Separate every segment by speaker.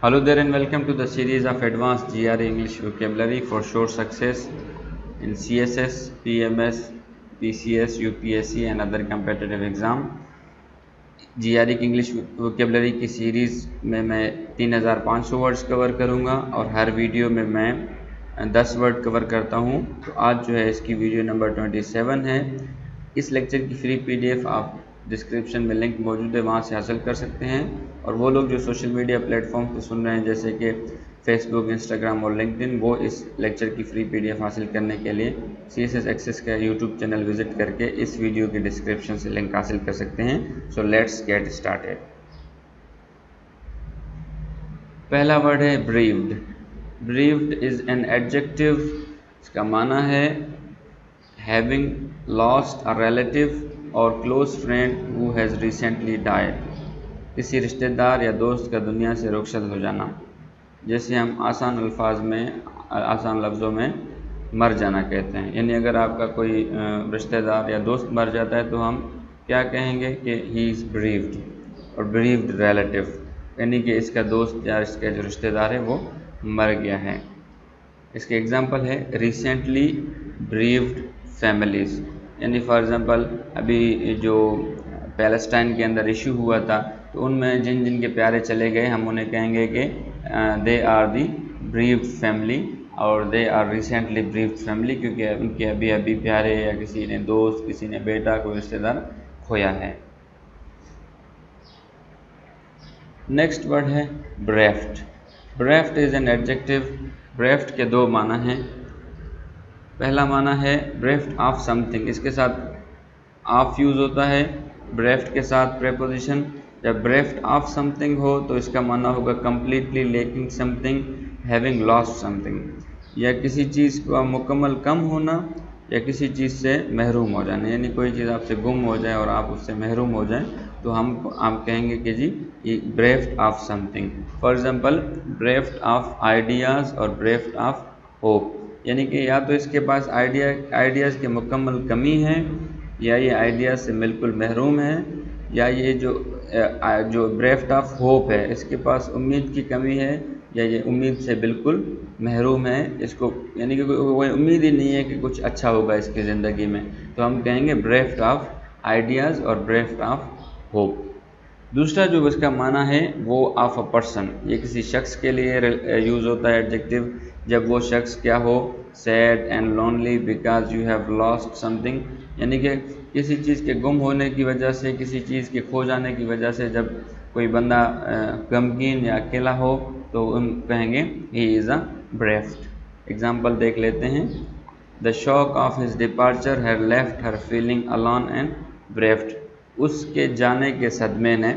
Speaker 1: Hello there and welcome to the series of advanced GRE English vocabulary for sure success in CSS, PMS, PCS, UPSC and other competitive exam. GRE की English vocabulary की series में मैं 3500 words cover करूँगा और हर video में मैं 10 word cover करता हूँ। तो आज जो है इसकी वीडियो नंबर 27 है। इस लेक्चर की फ्री PDF आप डिस्क्रिप्शन में लिंक मौजूद है, वहाँ से हासिल कर सकते हैं। और वो लोग जो सोशल मीडिया प्लेटफॉर्म पे सुन रहे हैं जैसे कि फेसबुक, इंस्टाग्राम और लिंक्डइन, वो इस लेक्चर की फ्री PDF हासिल करने के लिए CSS एक्सेस का यूट्यूब चैनल विजिट करके इस वीडियो के डिस्क्रिप्शन से लिंक हासिल कर सकते हैं। So let's get started. पहला वर्ड है ब्रीव्ड। ब्रीव्ड इज़ एन एडजेक्टिव। इसका माना है हैविंग लॉस्ट अ रिलेटिव और close friend who has recently died. किसी रिश्तेदार या दोस्त का दुनिया से रुखसत हो जाना, जैसे हम आसान लफ्ज़ों में मर जाना कहते हैं। यानी अगर आपका कोई रिश्तेदार या दोस्त मर जाता है तो हम क्या कहेंगे कि ही इज़ ब्रीव्ड, और ब्रीव्ड रिलेटिव यानी कि इसका दोस्त या इसका जो रिश्तेदार है वो मर गया है। इसके एग्जांपल है रिसेंटली ब्रीव्ड फैमिलीज़। यानी फॉर एग्ज़ाम्पल अभी जो पैलेस्टाइन के अंदर इशू हुआ था तो उनमें जिन जिन के प्यारे चले गए हम उन्हें कहेंगे कि दे आर दी ब्रीव्ड फैमिली और दे आर रिसेंटली ब्रीव्ड फैमिली, क्योंकि उनके अभी अभी प्यारे या किसी ने दोस्त, किसी ने बेटा, कोई रिश्तेदार खोया है। नेक्स्ट वर्ड है ब्रेफ्ट। ब्रेफ्ट इज़ एन एडजेक्टिव। ब्रेफ्ट के दो माना हैं। पहला माना है ब्रेफ्ट ऑफ समथिंग। इसके साथ ऑफ यूज़ होता है, ब्रेफ्ट के साथ प्रेपोजिशन। जब ब्रेफ्ट ऑफ समथिंग हो तो इसका माना होगा completely lacking something, having lost something, या किसी चीज़ का मुकम्मल कम होना या किसी चीज़ से महरूम हो जाना। यानी कोई चीज़ आपसे गुम हो जाए और आप उससे महरूम हो जाएं तो आप कहेंगे कि जी ये bereft of something. For example bereft of ideas और ब्रेफ्ट ऑफ होप। यानी कि या तो इसके पास आइडियाज़ की मुकम्मल कमी है, या ये आइडियाज़ से बिल्कुल महरूम है, या ये जो ब्रेफ्ट ऑफ होप है इसके पास उम्मीद की कमी है, या ये उम्मीद से बिल्कुल महरूम है। इसको यानी कि कोई उम्मीद ही नहीं है कि कुछ अच्छा होगा इसकी ज़िंदगी में, तो हम कहेंगे ब्रेफ्ट ऑफ आइडियाज़ और ब्रेफ्ट ऑफ होप। दूसरा जो इसका माना है वो ऑफ अ पर्सन। ये किसी शख्स के लिए यूज़ होता है एडजेक्टिव, जब वो शख्स क्या हो, sad and lonely because you have lost something. यानी कि किसी चीज़ के गुम होने की वजह से, किसी चीज़ के खो जाने की वजह से जब कोई बंदा गमगीन या अकेला हो तो उन कहेंगे ही इज़ अ ब्रेफ्ट। एग्जाम्पल देख लेते हैं। The shock of his departure had left her feeling alone and bereft. उसके जाने के सदमे ने,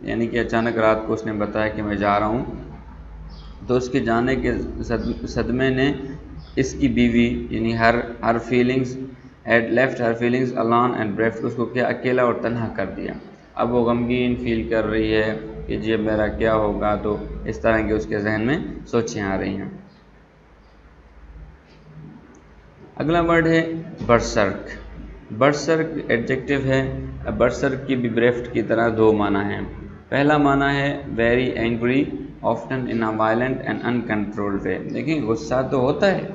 Speaker 1: यानी कि अचानक रात को उसने बताया कि मैं जा रहा हूँ, तो उसके जाने के सदमे ने इसकी बीवी यानी her feelings had left her feelings alone and bereft, उसको क्या अकेला और तन्हा कर दिया। अब वो गमगीन फील कर रही है कि जी मेरा क्या होगा, तो इस तरह के उसके जहन में सोचें आ रही हैं। अगला वर्ड है बर्सर्क। बर्सर्क एडजेक्टिव है। बर्सर्क की भी ब्रेफ्ट की तरह दो माना है। पहला माना है very angry often in a violent and uncontrolled way. देखिए गुस्सा तो होता है,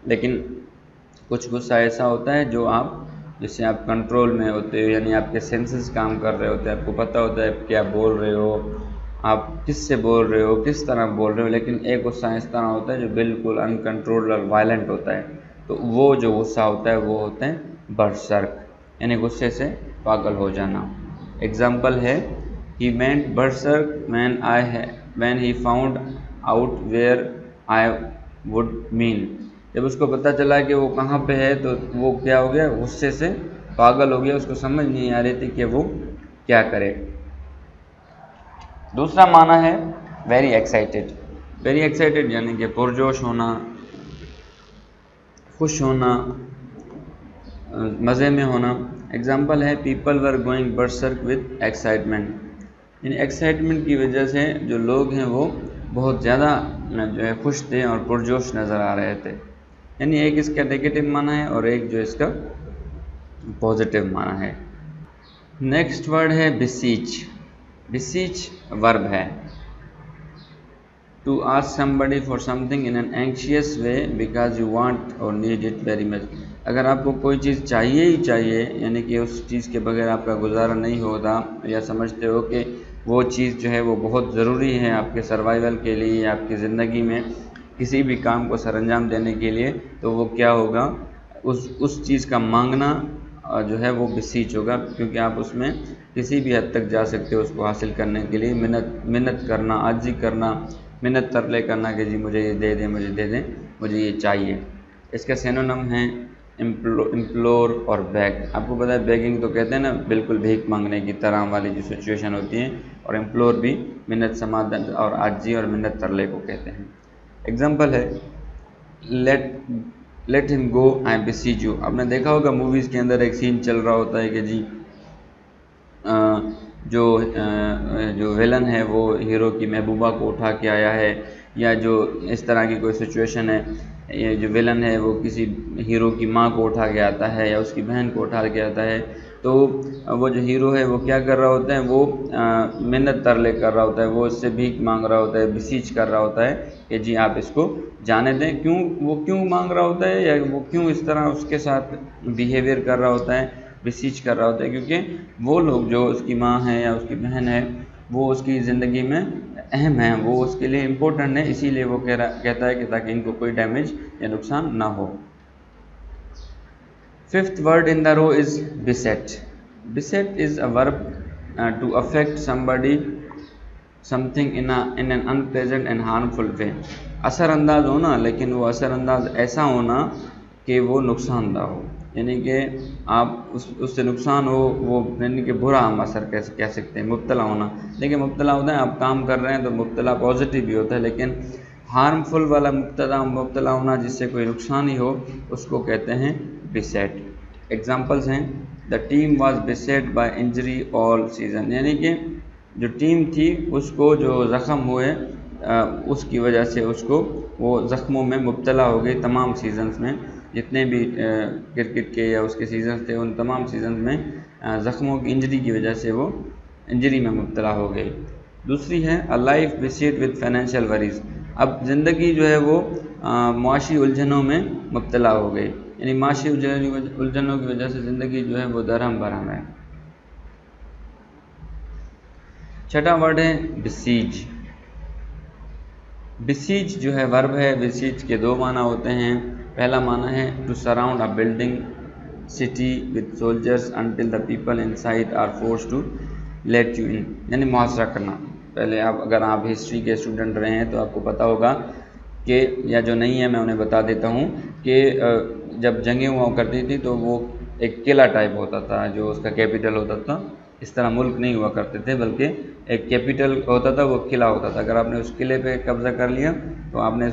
Speaker 1: लेकिन कुछ गुस्सा ऐसा होता है जिससे आप कंट्रोल में होते हो, यानी आपके सेंसेस काम कर रहे होते हैं, आपको पता होता है क्या बोल रहे हो, आप किससे बोल रहे हो, किस तरह बोल रहे हो। लेकिन एक गुस्सा इस तरह होता है जो बिल्कुल अनकंट्रोल्ड और वायलेंट होता है, तो वो जो गुस्सा होता है वो होते हैं बर्सर्क, यानी गुस्से से पागल हो जाना। एग्जाम्पल है he went berserk when he found out where I would mean। जब उसको पता चला कि वो कहाँ पे है तो वो क्या हो गया, गुस्से से पागल हो गया, उसको समझ नहीं आ रही थी कि वो क्या करे। दूसरा माना है वेरी एक्साइटेड। वेरी एक्साइटेड यानी कि पुरजोश होना, खुश होना, मज़े में होना। एग्जाम्पल है people were going berserk with excitement. यानी एक्साइटमेंट की वजह से जो लोग हैं वो बहुत ज़्यादा जो है खुश थे और पुरजोश नज़र आ रहे थे। यानी एक इसका नेगेटिव माना है और एक जो इसका पॉजिटिव माना है। नेक्स्ट वर्ड है बिसीच। बिसीच वर्ब है। to ask somebody for something in an anxious way because you want or need it very much. اگر آپ کو کوئی چیز چاہیے ہی چاہیے، یعنی کہ اس چیز کے بغیر آپ کا گزارا نہیں ہوتا، یا سمجھتے ہو کہ وہ چیز جو ہے وہ بہت ضروری ہے آپ کے سروائیول کے لیے، آپ کی زندگی میں کسی بھی کام کو سر انجام دینے کے لیے، تو وہ کیا ہوگا، اس چیز کا مانگنا جو ہے وہ بسیچ ہوگا، کیونکہ آپ اس میں کسی بھی حد تک جا سکتے ہو اس کو حاصل کرنے کے لیے، منت کرنا، عاجزی کرنا، منت ترلے کرنا کہ جی مجھے یہ دے دیں، مجھے دے دیں، مجھے یہ چاہیے. اس کا سینونم ہے امپلور اور بیگ. آپ کو پتہ ہے بیگنگ تو کہتے ہیں نا بالکل بھیک مانگنے کی طرح والی جو سچویشن ہوتی ہے، اور امپلور بھی منت سمادن اور عاجزی اور منت ترلے کو کہتے ہیں. ایگزامپل ہے لیٹ ہم گو آئی بیسیج یو. آپ نے دیکھا ہوگا موویز کے اندر ایک سین چل رہا ہوتا ہے کہ جی جو ویلن ہے وہ ہیرو کی محبوبہ کو اٹھا کے آیا ہے، یا جو اس طرح کی کوئی سچویشن ہے، یہ جو ویلن ہے وہ کسی ہیرو کی ماں کو اٹھا کے آتا ہے یا اس کی بہن کو اٹھا کے آتا ہے، تو وہ جو ہیرو ہے وہ کیا کر رہا ہوتا ہے، وہ منت ترلے کر رہا ہوتا ہے، وہ اس سے بھیک مانگ رہا ہوتا ہے، بسیچ کر رہا ہوتا ہے کہ جی آپ اس کو جانے دیں. کیوں مانگ رہا ہوتا ہے، یا وہ کیوں اس طرح اس کے ساتھ بیہیویئر کر رہا ہوتا ہے، بسیچ کر رہا ہوتا ہے، کیونکہ وہ لوگ جو اس کی ماں ہے یا اس کی بہن ہے وہ اس کی زندگی میں اہم ہیں، وہ اس کے لیے امپورٹنٹ ہے، اسی لیے وہ کہتا ہے کہ تاکہ ان کو کوئی ڈیمیج یا نقصان نہ ہو. Fifth word in the row is beset. Beset is a verb to affect something in an unpleasant and harmful way. اثر انداز ہونا، لیکن وہ اثر انداز ایسا ہونا کہ وہ نقصان دہ ہو، یعنی کہ آپ اس سے نقصان ہو، وہ یعنی کہ برا ہم اثر کہہ سکتے ہیں. مبتلا ہونا، لیکن مبتلا ہوتا ہے آپ کام کر رہے ہیں تو مبتلا پازیٹیو بھی ہوتا ہے، لیکن ہارمفل والا مبتلا ہونا جس سے کوئی نقصان ہی ہو اس کو کہتے ہیں بیسیٹ. ایگزامپلس ہیں the team was beset by injury all season, یعنی کہ جو ٹیم تھی اس کو جو زخم ہوئے اس کی وجہ سے اس کو وہ زخموں میں مبتلا ہو گئی. تمام سیزنز میں جتنے بھی کرکٹ کے یا اس کے سیزنز تھے ان تمام سیزنز میں زخموں کی انجری کی وجہ سے وہ انجری میں مبتلا ہو گئی. دوسری ہے a life beset with financial worries. اب زندگی جو ہے وہ معاشی الجھنوں میں مبتلا ہو گئی، یعنی معاشی الجھنوں کی وجہ سے زندگی جو ہے وہ درہم برہم ہے. چھٹا ورڈ ہے بسیج. بسیج جو ہے ورب ہے، بسیج کے دو معنی ہوتے ہیں. پہلا معنی ہے to surround a building city with soldiers until the people inside are force to let you in, یعنی محاصرہ کرنا. پہلے اگر آپ ہسٹری کے اسٹوڈنٹ رہے ہیں تو آپ کو پتہ ہوگا کہ، یا جو نہیں ہے میں انہیں بتا دیتا ہوں کہ جب جنگیں ہوا کرتی تھی تو وہ ایک قلعہ ٹائپ ہوتا تھا جو اس کا کیپٹل ہوتا تھا. اس طرح ملک نہیں ہوا کرتے تھے بلکہ ایک کیپٹل ہوتا تھا، وہ قلعہ ہوتا تھا. اگر آپ نے اس قلعے پہ قبضہ کر لیا تو آپ نے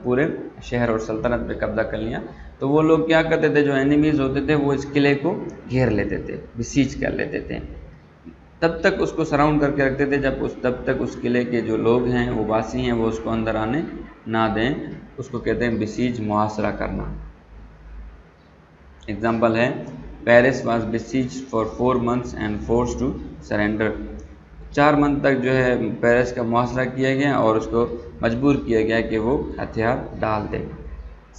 Speaker 1: پورے شہر اور سلطنت پہ قبضہ کر لیا. تو وہ لوگ کیا کرتے تھے، جو اینیمیز ہوتے تھے وہ اس قلعے کو گھیر لیتے تھے، بسیج کر لیتے تھے، تب تک اس کو سراؤنڈ کر کے رکھتے تھے تب تک اس قلعے کے جو لوگ ہیں وہ باسی ہیں وہ اس کو اندر آنے نہ دیں. اس کو کہتے ہیں بسیج، محاصرہ کرنا. ایگزامپل ہے Paris was besieged for 4 months and force to surrender. 4 month تک جو ہے پیرس کا محاصرہ کیا گیا اور اس کو مجبور کیا گیا کہ وہ ہتھیار ڈال دے.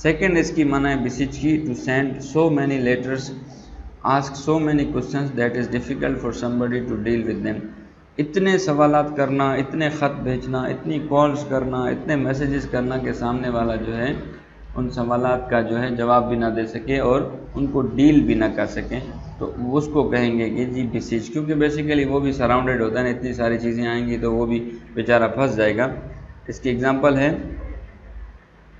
Speaker 1: سیکنڈ اس کی معنی ہے بسیج کی to send so many letters ask so many questions that is difficult for somebody to deal with them. اتنے سوالات کرنا، اتنے خط بھیجنا، اتنی کالز کرنا، اتنے میسیجز کرنا کہ سامنے والا جو ہے ان سوالات کا جو ہے جواب بھی نہ دے سکے اور ان کو ڈیل بھی نہ کر سکیں، تو اس کو کہیں گے کہ جی بسیج. کیونکہ بیسیکلی وہ بھی سراؤنڈڈ ہوتا ہے نا، اتنی ساری چیزیں آئیں گی تو وہ بھی بیچارہ پھنس جائے گا. اس کی ایگزامپل ہے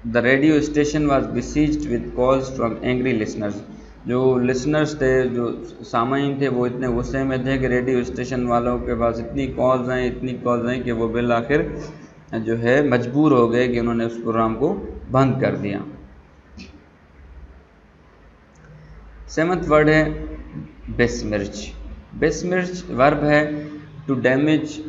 Speaker 1: the radio station was besieged with calls from angry listeners. جو لسنرز تھے، جو سامعین تھے، وہ اتنے غصے میں تھے کہ ریڈیو اسٹیشن والوں کے پاس اتنی کالز آئیں کہ وہ بالآخر جو ہے مجبور ہو گئے کہ انہوں نے اس پروگرام کو بند کر دیا. 7th ورڈ ہے بیسمرچ. بیسمرچ ورب ہے to damage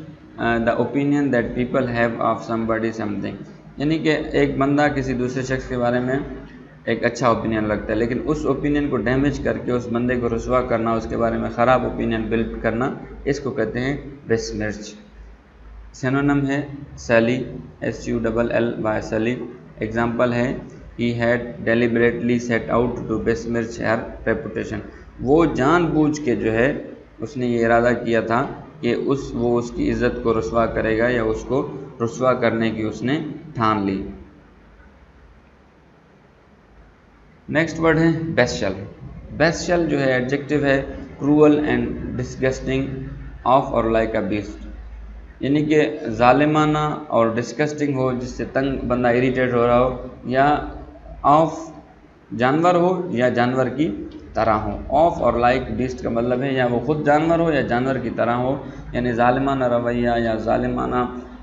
Speaker 1: the opinion that people have of somebody something. یعنی کہ ایک بندہ کسی دوسرے شخص کے بارے میں ایک اچھا اوپینین رکھتا ہے، لیکن اس اوپینین کو ڈیمیج کر کے اس بندے کو رسوا کرنا، اس کے بارے میں خراب اوپینین بلڈ کرنا، اس کو کہتے ہیں بیسمرچ. सिनोनिम है सैली, SULL सैली। एग्जाम्पल है he had deliberately set out to besmirch her reputation, वो जानबूझ के जो है उसने ये इरादा किया था कि वो उसकी इज़्ज़त को रुस्वा करेगा या उसको रुस्वा करने की उसने ठान ली। नेक्स्ट वर्ड है बेस्शल। बेस्शल जो है एडजेक्टिव है क्रूअल एंड डिस्गस्टिंग ऑफ और लाइक अ बीस्ट, यानी कि ज़ालिमाना और डिस्गस्टिंग हो, जिससे तंग बंदा इरिटेट हो रहा हो, या ऑफ जानवर हो या जानवर की तरह हो। ऑफ और लाइक बीस्ट का मतलब है या वो खुद जानवर हो या जानवर की तरह हो, यानी ज़ालिमाना रवैया या ज़ालिमाना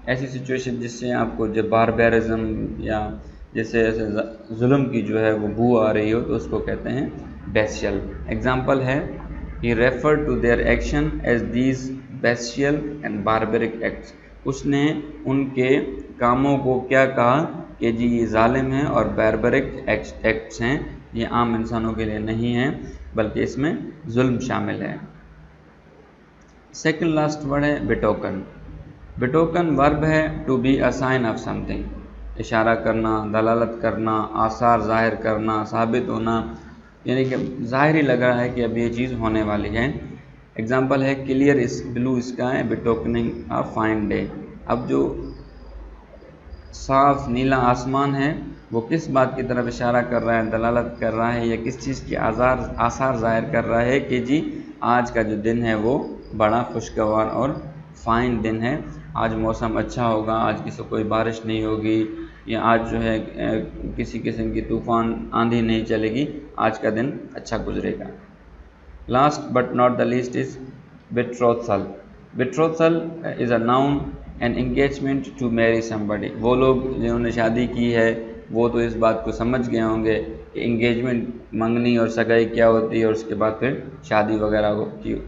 Speaker 1: ऐसी सिचुएशन जिससे आपको जब बारबेरिज्म या जैसे जुल्म की जो है वो बू आ रही हो, तो उसको कहते हैं बेस्शियल। एग्जाम्पल है he referred to their action as these bestial and barbaric acts, उसने उनके कामों को क्या कहा कि जी ये ज़ालिम हैं और बारबरिक एक्ट्स हैं, ये आम इंसानों के लिए नहीं हैं बल्कि इसमें जुल्म शामिल है। सेकंड लास्ट वर्ड है बेटोकन। बेटोकन वर्ब है to be a sign of something, इशारा करना, दलालत करना, आसार ज़ाहिर करना, साबित होना, यानी कि ज़ाहिर ही लग रहा है कि अब ये चीज़ होने वाली है। एग्जाम्पल है clear blue sky betokening a fine day. अब जो साफ नीला आसमान है वो किस बात की तरफ इशारा कर रहा है, दलालत कर रहा है या किस चीज़ की आसार ज़ाहिर कर रहा है कि जी आज का जो दिन है वो बड़ा खुशगवार और फाइन दिन है, आज मौसम अच्छा होगा, आज किसी कोई बारिश नहीं होगी, या आज जो है किसी किस्म की तूफ़ान आंधी नहीं चलेगी, आज का दिन अच्छा गुजरेगा। Last but not the least is betrothal. Betrothal is a noun an engagement to marry somebody. वो लोग जिन्होंने शादी की है वो तो इस बात को समझ गए होंगे कि इंगेजमेंट मंगनी और सगाई क्या होती है और उसके बाद फिर शादी वगैरह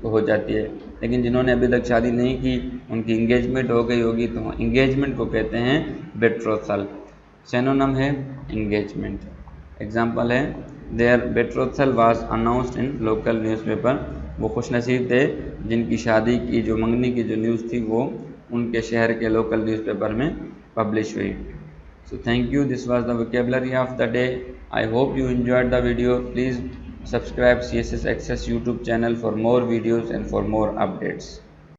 Speaker 1: हो जाती है, लेकिन जिन्होंने अभी तक शादी नहीं की उनकी इंगेजमेंट हो गई होगी, तो इंगेजमेंट को कहते हैं बेट्रोथल। सिनोनिम है इंगेजमेंट। एग्जाम्पल है their betrothal was announced in local newspaper. वो खुशनसीब थे जिनकी शादी की जो मंगनी की जो न्यूज़ थी वो उनके शहर के लोकल न्यूज़पेपर में पब्लिश हुई। So thank you. This was the vocabulary of the day. I hope you enjoyed the video. Please subscribe CSS Access YouTube channel for more videos and for more updates.